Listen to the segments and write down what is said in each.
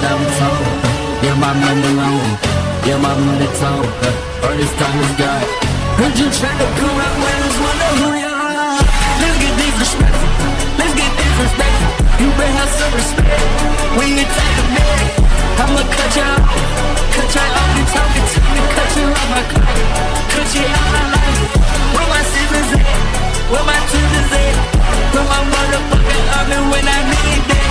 that I'm told. Yeah, my money long. Yeah, my money tall. Earnest time is God. Heard you try to come out when it's wonder who you are. Let's get disrespectful. Let's get disrespectful. You better have some respect when you take a minute. I'ma cut you off. Cut you off. You talking to me. Cut you off my car. Cut you out my life. Where my scissors at? Where my scissors at? Where my motherfucking oven when I need that?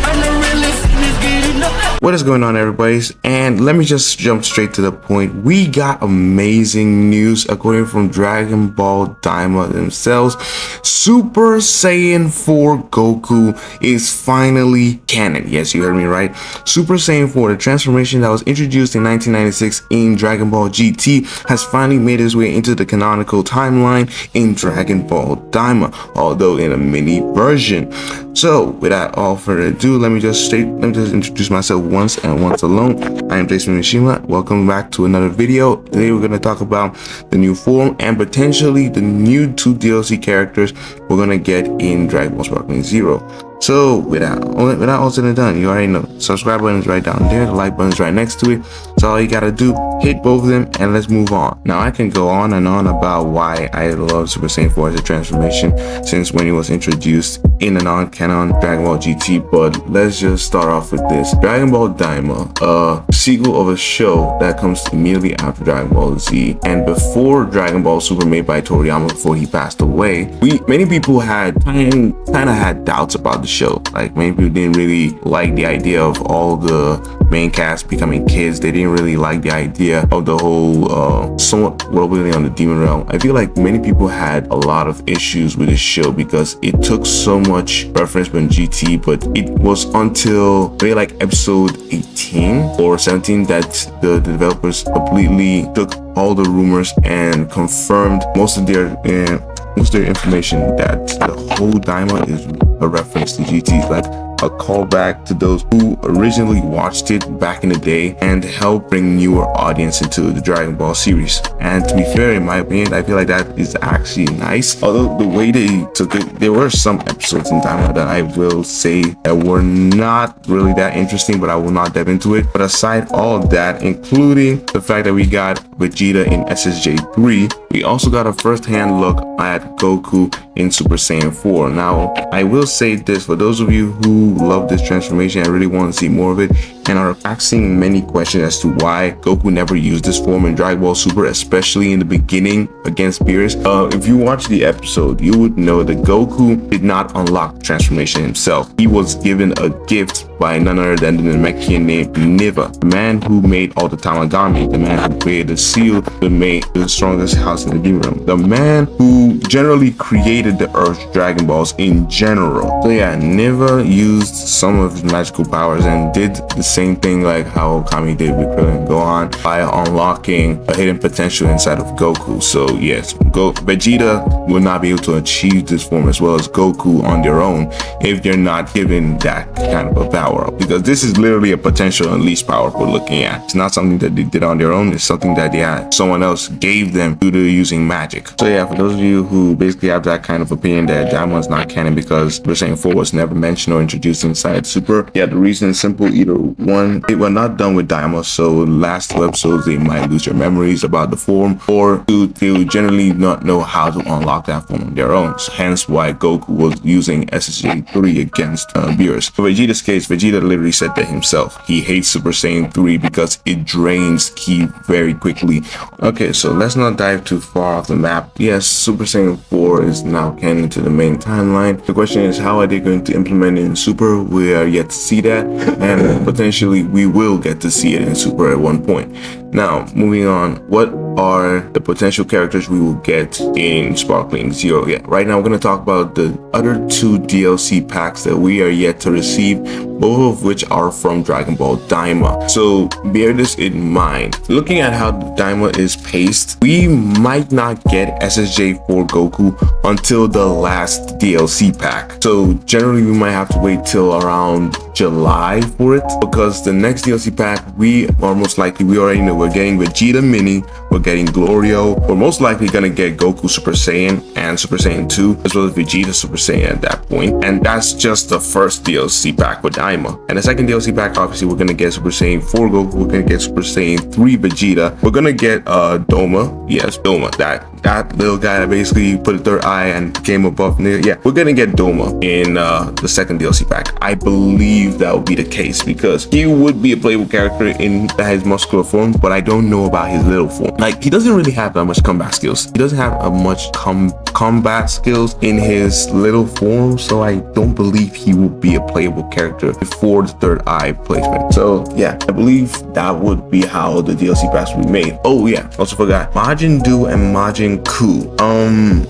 I'm the realest in this game, you know. What is going on, everybody? And let me just jump straight to the point. We got amazing news according from Dragon Ball Daima themselves. Super Saiyan 4 Goku is finally canon. Yes, you heard me right. Super Saiyan 4, the transformation that was introduced in 1996 in Dragon Ball GT, has finally made its way into the canonical timeline in Dragon Ball Daima, although in a mini version. So without all further ado, let me just introduce myself once and once alone. I am Jason Mishima. Welcome back to another video. Today we're going to talk about the new form and potentially the new 2 DLC characters we're going to get in Dragon Ball SparklingZero. So without all said and done, you already know, subscribe button is right down there, the like button is right next to it. So all you gotta do, hit both of them and let's move on. Now I can go on and on about why I love Super Saiyan 4 as a transformation since when it was introduced in the non-canon Dragon Ball GT, but let's just start off with this. Dragon Ball Daima, a sequel of a show that comes immediately after Dragon Ball Z and before Dragon Ball Super made by Toriyama before he passed away. Many people had kind of had doubts about the show. Like many people didn't really like the idea of all the main cast becoming kids. They didn't really like the idea of the whole somewhat world building on the demon realm. I feel like many people had a lot of issues with this show because it took so much reference from GT, but it was until maybe like episode 18 or 17 that the developers completely took all the rumors and confirmed most of their information that the whole Daima is a reference to GT, like a callback to those who originally watched it back in the day and help bring newer audience into the Dragon Ball series. And to be fair, in my opinion, I feel like that is actually nice. Although the way they took it, there were some episodes in Daima that I will say that were not really that interesting, but I will not dive into it. But aside all of that, including the fact that we got Vegeta in SSJ4, we also got a first-hand look at Goku in Super Saiyan 4. Now, I will say this, for those of you who love this transformation and really want to see more of it and are asking many questions as to why Goku never used this form in Dragon Ball Super, especially in the beginning against Beerus. If you watch the episode, you would know that Goku did not unlock the transformation himself. He was given a gift by none other than the Namekian named Niva, the man who made all the Tamagami, the man who created the seal that made the strongest house in the demon realm, the man who generally created the Earth Dragon Balls in general. So yeah, Niva used some of his magical powers and did the same thing like how Kami did with Krillin and Gohan by unlocking a hidden potential inside of Goku. So yes, Vegeta will not be able to achieve this form as well as Goku on their own if they're not given that kind of a power up, because this is literally a potential unleashed power we're looking at. It's not something that they did on their own, it's something that they had someone else gave them due to using magic. So yeah, for those of you who basically have that kind of opinion that Daima is not canon because Super Saiyan 4 was never mentioned or introduced inside Super, yeah, the reason is simple. Either one, they were not done with Daima, so last 2 episodes they might lose their memories about the form, or they would generally not know how to unlock that form on their own. So hence why Goku was using SSJ4 against Beerus. For Vegeta's case, Vegeta literally said that himself. He hates Super Saiyan 3 because it drains ki very quickly. Okay, so let's not dive too far off the map. Yes, Super Saiyan 4 is now canon to the main timeline. The question is, how are they going to implement it in Super? We are yet to see that, and potentially we will get to see it in Super at one point. Now, moving on, what are the potential characters we will get in SparklingZero? Yeah, right now we're going to talk about the other 2 DLC packs that we are yet to receive, both of which are from Dragon Ball Daima. So bear this in mind. Looking at how Daima is paced, we might not get SSJ4 Goku until the last DLC pack. So generally we might have to wait till around July for it, because the next DLC pack we already know we're getting Vegeta Mini, we're getting Glorio, we're most likely gonna get Goku Super Saiyan and Super Saiyan 2, as well as Vegeta Super Saiyan at that point. And that's just the first DLC pack with Daima. Daima. And the second DLC pack, obviously, we're gonna get Super Saiyan 4 Goku, we're gonna get Super Saiyan 3 Vegeta, we're gonna get Daima, yes, Daima, that little guy that basically put a third eye and came above there. Yeah, we're gonna get Daima in the second DLC pack. I believe that would be the case because he would be a playable character in his muscular form, but I don't know about his little form. Like, he doesn't really have that much combat skills. He doesn't have much combat skills in his little form, so I don't believe he will be a playable character before the third eye placement. So yeah, I believe that would be how the DLC packs will be made. Oh yeah, also forgot Majin Du and Majin Ku.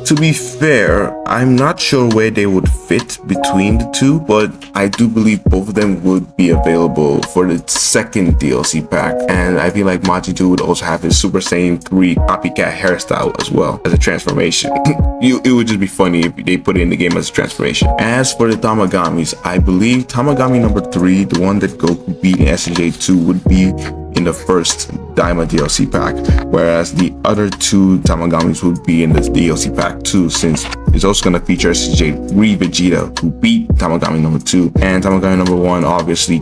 To be fair, I'm not sure where they would fit between the two, but I do believe both of them would be available for the second DLC pack. And I feel like Majin Du would also have his Super Saiyan 3 copycat hairstyle as well as a transformation. It would just be funny if they put it in the game as a transformation. As for the Tamagamis, I believe Tamagami number 3, the one that Goku beat in SSJ4, would be in the first Daima DLC pack, whereas the other two Tamagamis would be in the DLC pack 2, since it's also going to feature SSJ4 Vegeta, who beat Tamagami number 2, and Tamagami number 1 obviously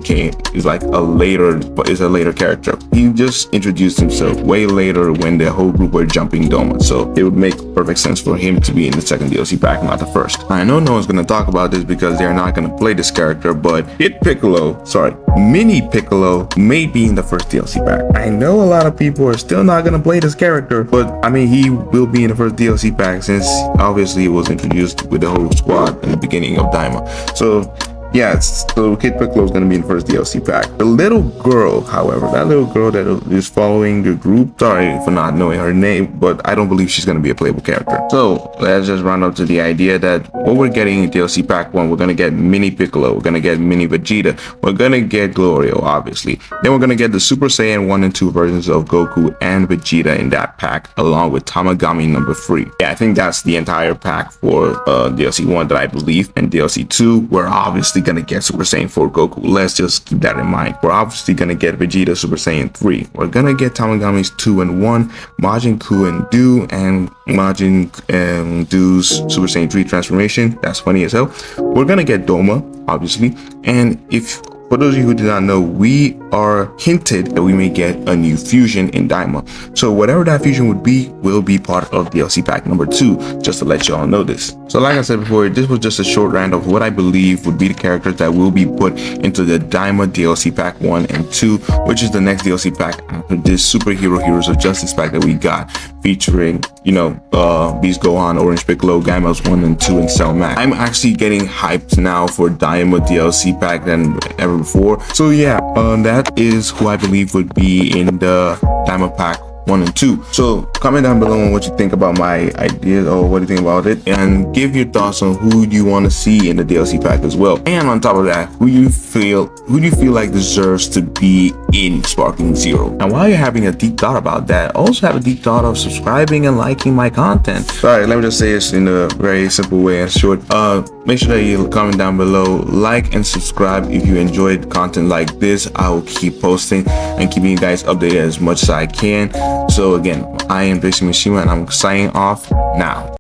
is a later character. He just introduced himself way later when the whole group were jumping Daima, so it would make perfect sense for him to be in the second DLC pack, not the first. I know no one's going to talk about this because they're not going to play this character, but Mini Piccolo may be in the first DLC pack. I know a lot of people are still not going to play this character, but I mean, he will be in the first DLC pack since obviously it was introduced with the whole squad in the beginning of Daima. So yeah, so Kid Piccolo is going to be in the first DLC pack. The little girl, however, that little girl that is following the group, sorry for not knowing her name, but I don't believe she's going to be a playable character. So let's just round up to the idea that what we're getting in DLC pack 1, we're going to get Mini Piccolo, we're going to get Mini Vegeta, we're going to get Glorio, obviously. Then we're going to get the Super Saiyan 1 and 2 versions of Goku and Vegeta in that pack, along with Tamagami number 3. Yeah, I think that's the entire pack for DLC 1 that I believe. And DLC 2, we're obviously gonna get Super Saiyan 4 Goku. Let's just keep that in mind. We're obviously gonna get Vegeta Super Saiyan 3. We're gonna get Tamagamis 2 and 1, Majin Ku and Du, and Majin Du's Super Saiyan 3 transformation. That's funny as hell. We're gonna get Daima, obviously. And for those of you who do not know, we are hinted that we may get a new fusion in Daima. So whatever that fusion would be, will be part of DLC pack number 2, just to let y'all know this. So like I said before, this was just a short round of what I believe would be the characters that will be put into the Daima DLC pack 1 and 2, which is the next DLC pack after this Superhero Heroes of Justice pack that we got, featuring, Beast Gohan, Orange Piccolo, Gamels 1 and 2, and Cell Max. I'm actually getting hyped now for Daima DLC pack than ever before. So yeah, that is who I believe would be in the Daima pack 1 and 2. So comment down below on what you think about my ideas, or what do you think about it, and give your thoughts on who you want to see in the DLC pack as well. And on top of that, who do you feel like deserves to be in Sparkling Zero? And while you're having a deep thought about that, also have a deep thought of subscribing and liking my content. Alright, let me just say this in a very simple way and short. Make sure that you comment down below, like and subscribe if you enjoyed content like this. I will keep posting and keeping you guys updated as much as I can. So again, I am Daima and I'm signing off now.